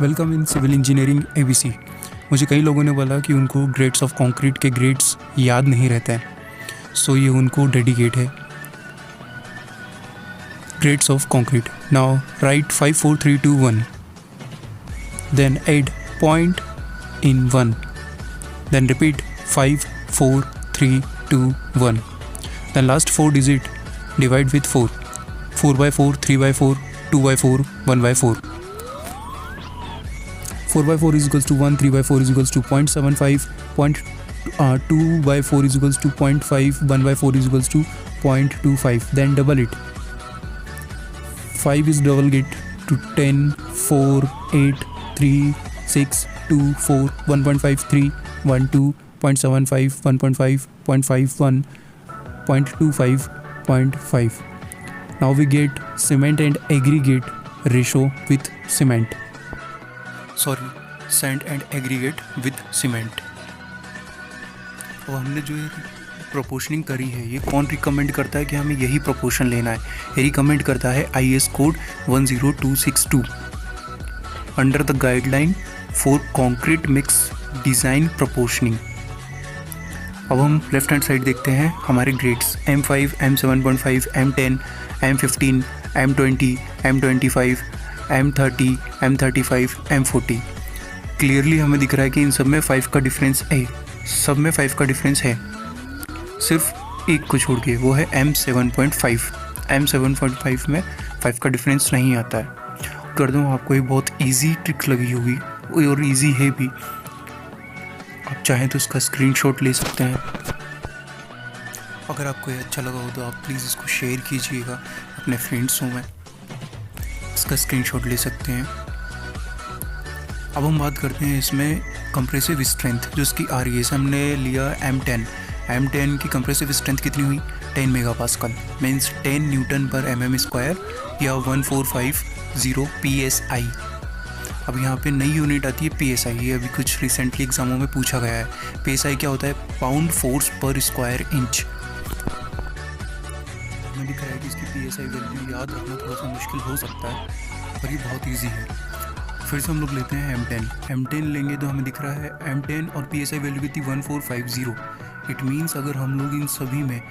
Welcome in civil engineering ABC. मुझे कई लोगों ने बोला कि उनको ग्रेड्स ऑफ कंक्रीट के ग्रेड्स याद नहीं रहते हैं, सो ये उनको डेडिकेट है। Grades of concrete. Now write 5 4 3 2 1, then add point in 1, then repeat 5 4 3 2 1, then last 4 digit divide with 4, 4/4 3/4 2/4 1/4, 4/4 is equals to 1, 3/4 is equals to 0.75, 2/4 is equals to 0.5, 1/4 is equals to 0.25. Then double it. 5 is double it to 10, 4, 8, 3, 6, 2, 4, 1.5, 3, 1, 2, 0.75, 1.5, 0.51, 0.25, 0.5. Now we get cement and aggregate ratio with cement. Sand and aggregate with cement. और हमने जो ये प्रोपोर्शनिंग करी है, ये कौन recommend करता है कि हमें यही प्रोपोर्शन लेना है? ये रिकमेंड करता है IS code 10262 under the guideline for concrete mix design proportioning. अब हम लेफ्ट हैंड साइड देखते हैं हमारे grades M5, M7.5, M10, M15, M20, M25, M30, M35, M40। Clearly हमें दिख रहा है कि इन सब में 5 का डिफरेंस है, सब में 5 का डिफरेंस है, सिर्फ एक को छोड़ के, वो है M7.5। M7.5 में 5 का डिफरेंस नहीं आता है। कर दूँ आपको ये बहुत इजी ट्रिक लगी होगी और इजी है भी। आप चाहें तो इसका स्क्रीनशॉट ले सकते हैं। अगर आपको ये अच्छा लगा हो तो आप प्लीज़ इसको शेयर कीजिएगा अपने फ्रेंड्सों में, इसका स्क्रीनशॉट ले सकते हैं। अब हम बात करते हैं इसमें कंप्रेसिव स्ट्रेंथ जो इसकी आ रही है। हमने लिया M10 की कंप्रेसिव स्ट्रेंथ कितनी हुई? 10 मेगापास्कल, मीन्स 10 न्यूटन पर mm² या 1450 PSI। अब यहाँ पे नई यूनिट आती है PSI। ये अभी कुछ रिसेंटली एग्जामों में पूछा गया है। PSI क्या होता है? पाउंड फोर्स पर स्क्वायर इंच। हमें दिख रहा है कि इसकी PSI वैल्यू याद रखना थोड़ा सा मुश्किल हो सकता है, पर ये बहुत ईजी है। फिर से हम लोग लेते हैं M10 लेंगे तो हमें दिख रहा है M10 और PSI वैल्यू कितनी? 1450। इट मीन्स अगर हम लोग इन सभी में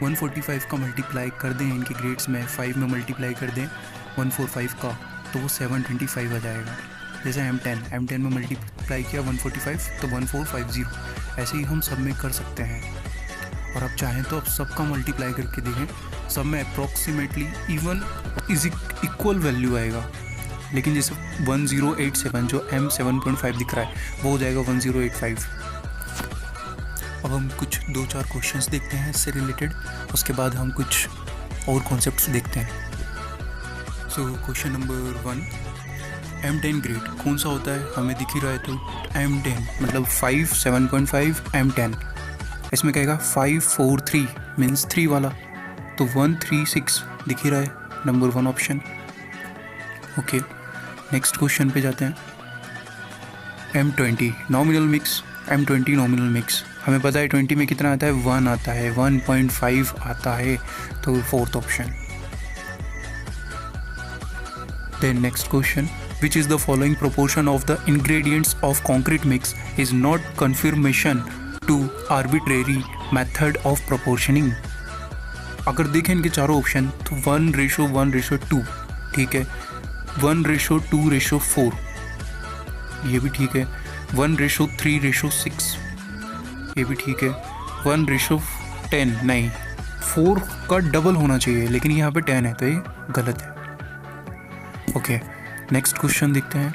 145 का मल्टीप्लाई कर दें, इनके ग्रेड्स में 5 में मल्टीप्लाई कर दें 145 का, तो वो 725 आ जाएगा। जैसे M10 में मल्टीप्लाई किया 145 तो 1450। ऐसे ही हम सब में कर सकते हैं। और आप चाहें तो आप सबका मल्टीप्लाई करके देखें, सब में अप्रॉक्सीमेटली इवन इक्वल वैल्यू आएगा। लेकिन जैसे 1087 जो M7.5 दिख रहा है वो हो जाएगा 1085। अब हम कुछ 2-4 क्वेश्चंस देखते हैं इससे रिलेटेड, उसके बाद हम कुछ और कॉन्सेप्ट्स देखते हैं। So question number 1, M10 grade कौन सा होता है? हमें दिख ही रहा है तो M10 मतलब 5, 7.5 M10। इसमें कहेगा 543 मीन्स 3 वाला, तो 136 दिख ही रहा है, number 1 option. Okay, next question पे जाते हैं। M20 nominal mix, M20 nominal mix. हमें पता है 20 में कितना आता है? 1 आता है, 1.5 आता है, तो 4th option. Then next question, which is the following proportion of the ingredients of concrete mix is not confirmation to arbitrary method of proportioning. अगर देखें इनके चारों ऑप्शन तो 1:1:2 ठीक है, 1:2:4 ये भी ठीक है, 1:3:6 ये भी ठीक है, 1:10 नहीं, 4 का डबल होना चाहिए, लेकिन यहाँ पे 10 है तो ये गलत है। ओके, नेक्स्ट क्वेश्चन देखते हैं।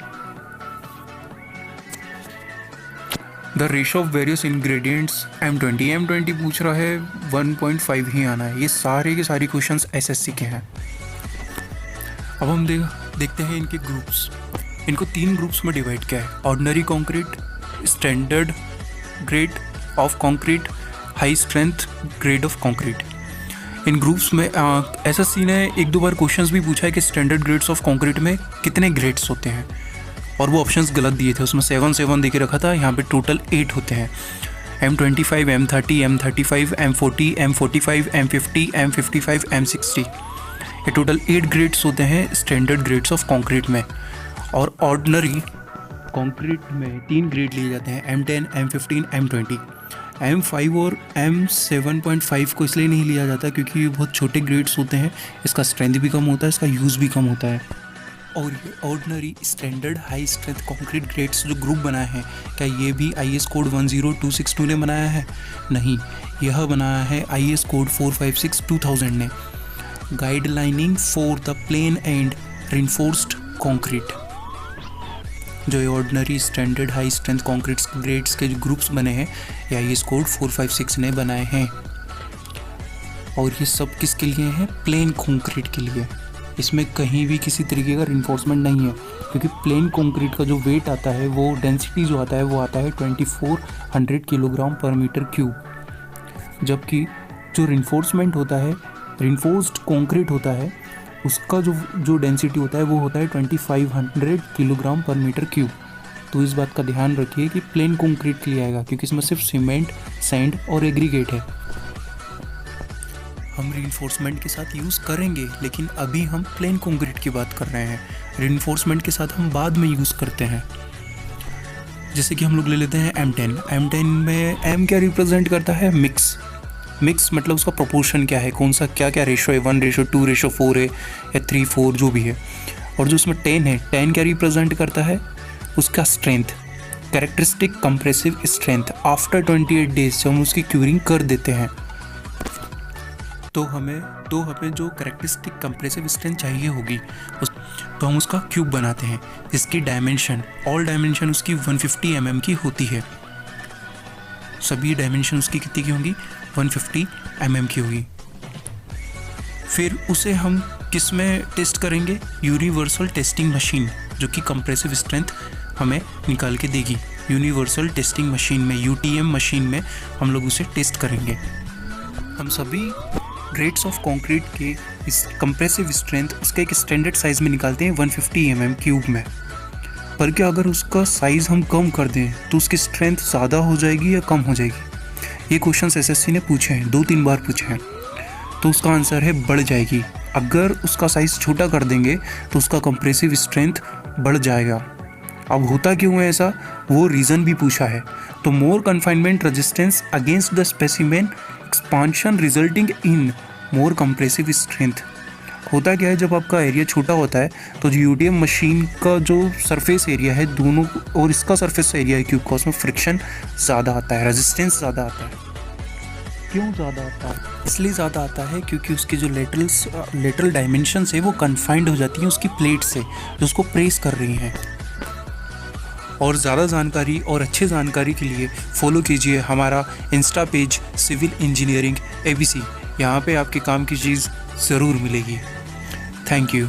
The ratio of various ingredients M20 पूछ रहा है, 1.5 ही आना है। ये सारे के सारे क्वेश्चंस SSC के हैं। अब हम देखते हैं इनके ग्रुप्स। इनको 3 ग्रुप्स में डिवाइड किया है: ordinary concrete, standard grade of concrete, high strength grade of concrete. In groups में SSC ने 1-2 बार क्वेश्चंस भी पूछा है कि स्टैंडर्ड ग्रेड्स ऑफ कंक्रीट में कितने ग्रेड्स होते हैं, और वो ऑप्शंस गलत दिए थे। उसमें 7 दे के रखा था, यहाँ पे टोटल 8 होते हैं। M25, M30, M35, M40, M45, M50, M55, M60। ये टोटल 8 ग्रेड्स होते हैं स्टैंडर्ड ग्रेड्स ऑफ कंक्रीट में। और ऑर्डिनरी कंक्रीट में 3 ग्रेड लिए जाते हैं, M10, M15, M20। M5 और M7.5 को इसलिए नहीं लिया जाता क्योंकि ये बहुत छोटे ग्रेड्स होते हैं, इसका स्ट्रेंथ भी कम होता है, इसका यूज़ भी कम होता है। और ये ordinary standard high strength concrete grades जो ग्रुप बनाए हैं, क्या ये भी IS कोड 10262 ने बनाया है? नहीं, यह बनाया है IS कोड 456-2000 ने, guidelining for the plain and reinforced concrete. जो ये ordinary standard high strength concrete grades के जो ग्रुप्स बने हैं, ये IS कोड 456 ने बनाए हैं। और ये सब किसके लिए हैं? प्लेन कंक्रीट के लिए। इसमें कहीं भी किसी तरीके का रिइंफोर्समेंट नहीं है, क्योंकि प्लेन कंक्रीट का जो वेट आता है, वो डेंसिटी जो आता है वो आता है 2400 किलोग्राम पर मीटर क्यूब, जबकि जो रिइंफोर्समेंट होता है, रिइंफोर्स्ड कंक्रीट होता है, उसका जो डेंसिटी होता है वो होता है 2500 किलोग्राम पर मीटर क्यूब। तो इस बात का ध्यान रखिए कि प्लेन कंक्रीट के लिए आएगा, क्योंकि इसमें सिर्फ सीमेंट, सैंड और एग्रीगेट है। हम रिइंफोर्समेंट के साथ यूज़ करेंगे, लेकिन अभी हम प्लेन कंक्रीट की बात कर रहे हैं। रिइंफोर्समेंट के साथ हम बाद में यूज़ करते हैं। जैसे कि हम लोग ले लेते हैं M10। M10 में M क्या रिप्रेजेंट करता है? मिक्स मतलब उसका प्रोपोर्शन क्या है, कौन सा क्या रेशो है, 1:2:4 है या 3:4 जो भी है। और जो उसमें 10 है, 10 क्या रिप्रेजेंट करता है? उसका strength, characteristic compressive strength. After 28 days जब हम उसकी क्यूरिंग कर देते हैं तो हमें जो कैरेक्टरिस्टिक कंप्रेसिव स्ट्रेंथ चाहिए होगी तो हम उसका क्यूब बनाते हैं, जिसकी डायमेंशन, ऑल डायमेंशन उसकी 150 mm की होती है। सभी डायमेंशन उसकी कितनी की होंगी? 150 mm की होगी। फिर उसे हम किस में टेस्ट करेंगे? यूनिवर्सल टेस्टिंग मशीन, जो कि कंप्रेसिव स्ट्रेंथ हमें निकाल के देगी। यूनिवर्सल टेस्टिंग मशीन में, UTM मशीन में हम लोग उसे टेस्ट करेंगे। हम सभी ग्रेड्स ऑफ कंक्रीट के इस कंप्रेसिव स्ट्रेंथ उसका एक स्टैंडर्ड साइज़ में निकालते हैं 150 mm क्यूब में। पर क्या अगर उसका साइज़ हम कम कर दें तो उसकी स्ट्रेंथ ज़्यादा हो जाएगी या कम हो जाएगी? ये क्वेश्चन SSC ने पूछे हैं, 2-3 बार पूछे हैं। तो उसका आंसर है बढ़ जाएगी। अगर उसका साइज़ छोटा कर देंगे तो उसका कंप्रेसिव स्ट्रेंथ बढ़ जाएगा। अब होता क्यों है ऐसा, वो रीज़न भी पूछा है। तो more confinement resistance against the specimen expansion resulting in more compressive strength. होता क्या है, जब आपका एरिया छोटा होता है तो जो UTM मशीन का जो सरफेस एरिया है दोनों और इसका सरफेस एरिया है क्यूब का, उसमें फ्रिक्शन ज़्यादा आता है, रेजिस्टेंस ज़्यादा आता है। क्यों ज़्यादा आता है? इसलिए ज़्यादा आता है क्योंकि उसके जो लेटरल डायमेंशंस है वो कन्फाइंड हो जाती हैं उसकी प्लेट से, जो उसको प्रेस कर रही हैं। और ज़्यादा जानकारी और अच्छी जानकारी के लिए फॉलो कीजिए हमारा insta page civil engineering ABC। यहाँ पे आपके काम की चीज़ ज़रूर मिलेगी। Thank you.